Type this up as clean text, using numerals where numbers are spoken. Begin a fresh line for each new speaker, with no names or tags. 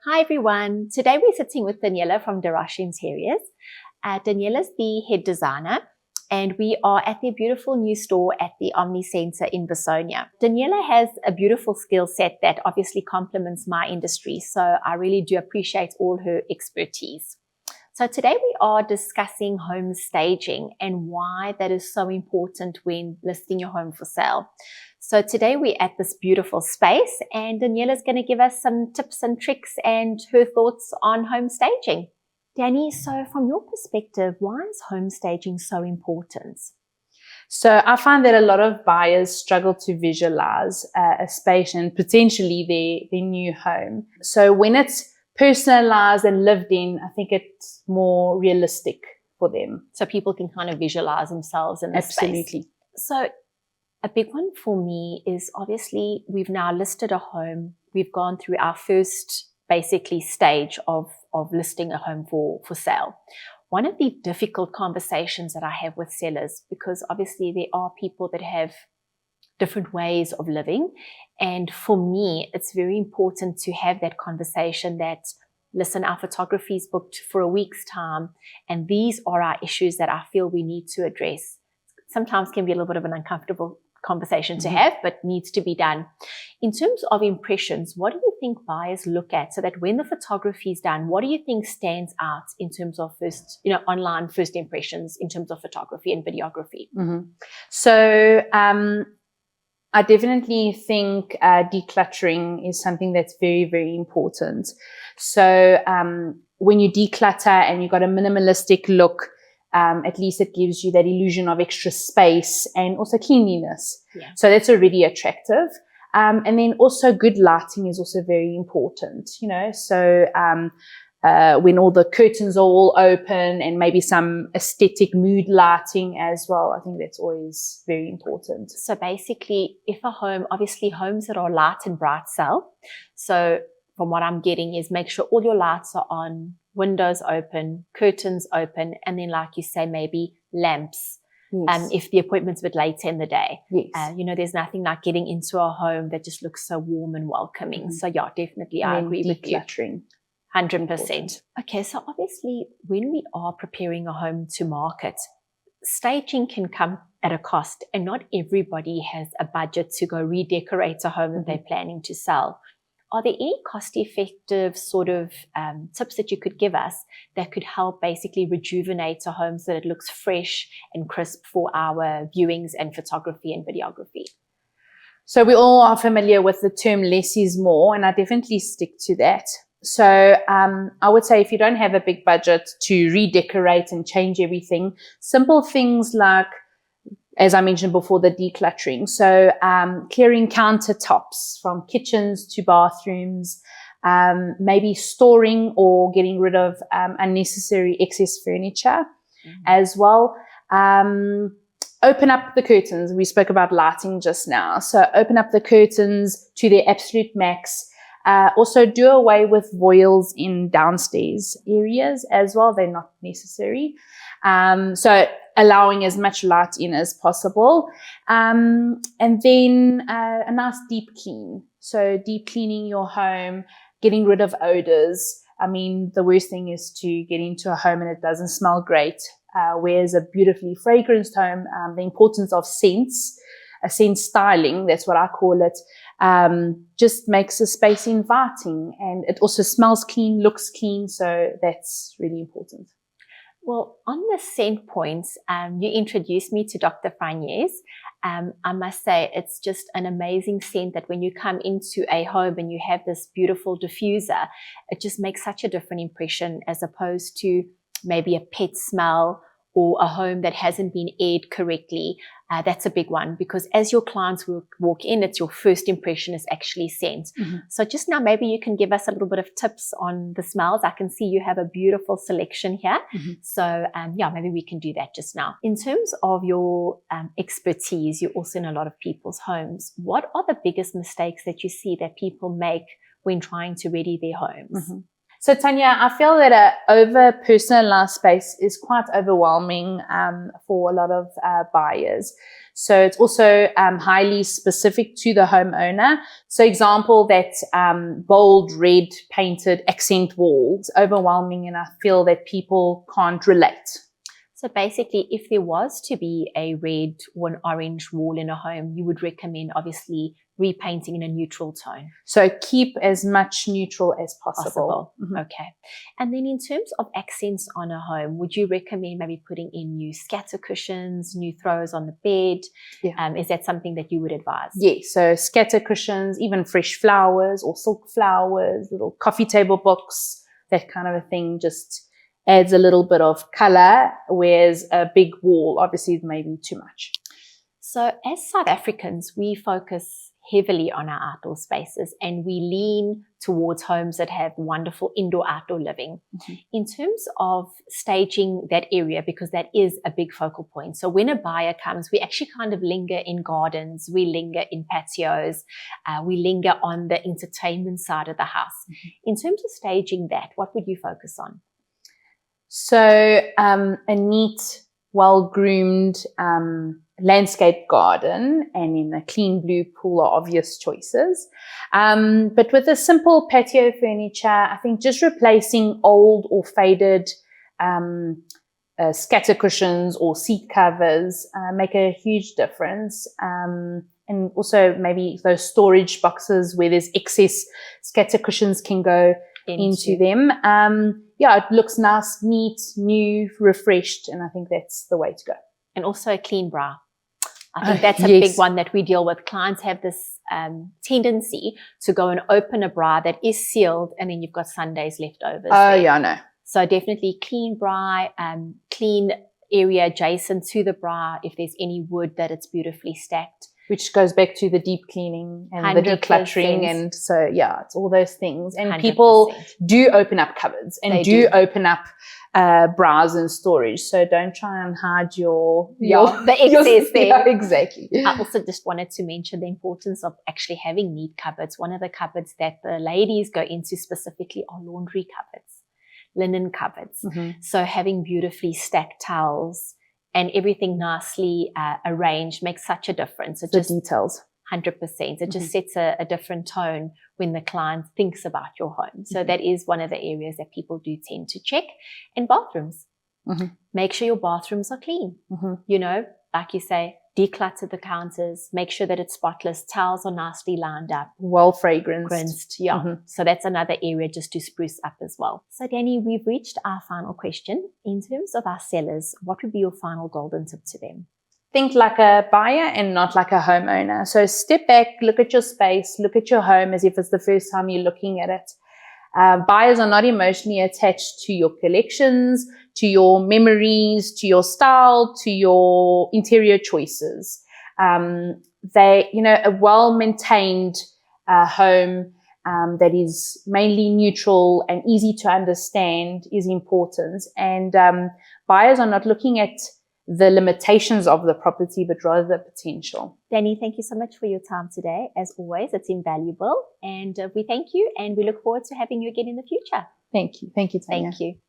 Hi everyone, today we're sitting with Daniela from Rocha Interiors. Daniela's the head designer and we are at their beautiful new store at the Omni Centre in Visonia. Daniela has a beautiful skill set that obviously complements my industry, so I really do appreciate all her expertise. So today we are discussing home staging and why that is so important when listing your home for sale. So today we're at this beautiful space and Daniela's going to give us some tips and tricks and her thoughts on home staging. Danny, so from your perspective, why is home staging so important?
So I find that a lot of buyers struggle to visualize a space and potentially their new home. So when it's personalized and lived in, I think it's more realistic for them.
So people can kind of visualize themselves in the space.
Absolutely.
So a big one for me is obviously we've now listed a home. We've gone through our first basically stage of listing a home for sale. One of the difficult conversations that I have with sellers, because obviously there are people that have different ways of living. And for me, it's very important to have that conversation that, listen, our photography is booked for a week's time, and these are our issues that I feel we need to address. Sometimes can be a little bit of an uncomfortable conversation to have, but needs to be done. In terms of impressions, what do you think buyers look at so that when the photography is done, what do you think stands out in terms of online first impressions in terms of photography and videography?
So I definitely think decluttering is something that's very, very important. So when you declutter and you've got a minimalistic look, at least it gives you that illusion of extra space and also cleanliness.
Yeah.
So that's already attractive. And then also good lighting is also very important, So when all the curtains are all open and maybe some aesthetic mood lighting as well, I think that's always very important.
So basically, if a home, obviously homes that are light and bright sell. So from what I'm getting is make sure all your lights are on, windows open, curtains open, and then like you say, maybe lamps.
Yes.
If the appointment's a bit later in the day.
Yes.
There's nothing like getting into a home that just looks so warm and welcoming. So yeah, definitely I agree with you.
Decluttering.
100%. Okay, so obviously when we are preparing a home to market, staging can come at a cost, and not everybody has a budget to go redecorate a home that they're planning to sell. Are there any cost-effective sort of tips that you could give us that could help basically rejuvenate a home so that it looks fresh and crisp for our viewings and photography and videography?
So we all are familiar with the term less is more, and I definitely stick to that. So I would say if you don't have a big budget to redecorate and change everything, simple things like, as I mentioned before, the decluttering. So clearing countertops from kitchens to bathrooms, maybe storing or getting rid of unnecessary excess furniture as well. Open up the curtains. We spoke about lighting just now. So open up the curtains to their absolute max. Also do away with voiles in downstairs areas as well. They're not necessary. So allowing as much light in as possible. And then a nice deep clean. So deep cleaning your home, getting rid of odors. I mean, the worst thing is to get into a home and it doesn't smell great. Whereas a beautifully fragranced home, the importance of scents, scent styling, that's what I call it, just makes the space inviting, and it also smells clean, looks clean. So that's really important.
Well, on the scent points, you introduced me to Dr. Franjes. I must say it's just an amazing scent that when you come into a home and you have this beautiful diffuser, it just makes such a different impression as opposed to maybe a pet smell or a home that hasn't been aired correctly. That's a big one, because as your clients walk in, it's your first impression is actually scent. So just now, maybe you can give us a little bit of tips on the smells. I can see you have a beautiful selection here. So maybe we can do that just now. In terms of your expertise, you're also in a lot of people's homes. What are the biggest mistakes that you see that people make when trying to ready their homes?
So Tanya, I feel that over personalized space is quite overwhelming for a lot of buyers. So it's also highly specific to the homeowner. So example, that bold red painted accent wall is overwhelming, and I feel that people can't relate.
So basically, if there was to be a red or an orange wall in a home, you would recommend obviously repainting in a neutral tone.
So keep as much neutral as possible.
Mm-hmm. Okay. And then in terms of accents on a home, would you recommend maybe putting in new scatter cushions, new throws on the bed?
Yeah.
Is that something that you would advise?
Yeah, so scatter cushions, even fresh flowers or silk flowers, little coffee table books, that kind of a thing just adds a little bit of color, whereas a big wall obviously may be too much.
So as South Africans, we focus heavily on our outdoor spaces, and we lean towards homes that have wonderful indoor-outdoor living. Mm-hmm. In terms of staging that area, because that is a big focal point. So when a buyer comes, we actually kind of linger in gardens, we linger in patios, we linger on the entertainment side of the house. Mm-hmm. In terms of staging that, what would you focus on?
So a neat, well-groomed landscape garden and in a clean blue pool are obvious choices. But with a simple patio furniture, I think just replacing old or faded scatter cushions or seat covers make a huge difference. And also maybe those storage boxes where there's excess scatter cushions can go into them. Yeah, it looks nice, neat, new, refreshed, and I think that's the way to go.
And also a clean bra. I think that's a big one that we deal with. Clients have this tendency to go and open a bra that is sealed, and then you've got Sundays left over.
Oh, yeah, I know.
So definitely clean bra, clean area adjacent to the bra. If there's any wood, that it's beautifully stacked.
Which goes back to the deep cleaning and 100%. The decluttering. And so, yeah, it's all those things. And 100%. People do open up cupboards and do open up bras and storage. So don't try and hide
the excess there.
Yeah, exactly.
I also just wanted to mention the importance of actually having neat cupboards. One of the cupboards that the ladies go into specifically are laundry cupboards, linen cupboards. Mm-hmm. So having beautifully stacked towels and everything nicely arranged makes such a difference.
The details.
100%. It just sets a different tone when the client thinks about your home. So that is one of the areas that people do tend to check. And bathrooms. Mm-hmm. Make sure your bathrooms are clean. Mm-hmm. You know, like you say, declutter the counters, make sure that it's spotless, towels are nicely lined up.
Well fragranced.
Yeah. Mm-hmm. So that's another area just to spruce up as well. So Danny, we've reached our final question. In terms of our sellers, what would be your final golden tip to them?
Think like a buyer and not like a homeowner. So step back, look at your space, look at your home as if it's the first time you're looking at it. Buyers are not emotionally attached to your collections, to your memories, to your style, to your interior choices. A well-maintained home that is mainly neutral and easy to understand is important. And buyers are not looking at the limitations of the property, but rather the potential.
Danny, thank you so much for your time today. As always, it's invaluable. And we thank you, and we look forward to having you again in the future.
Thank you. Thank you, Tanya.
Thank you.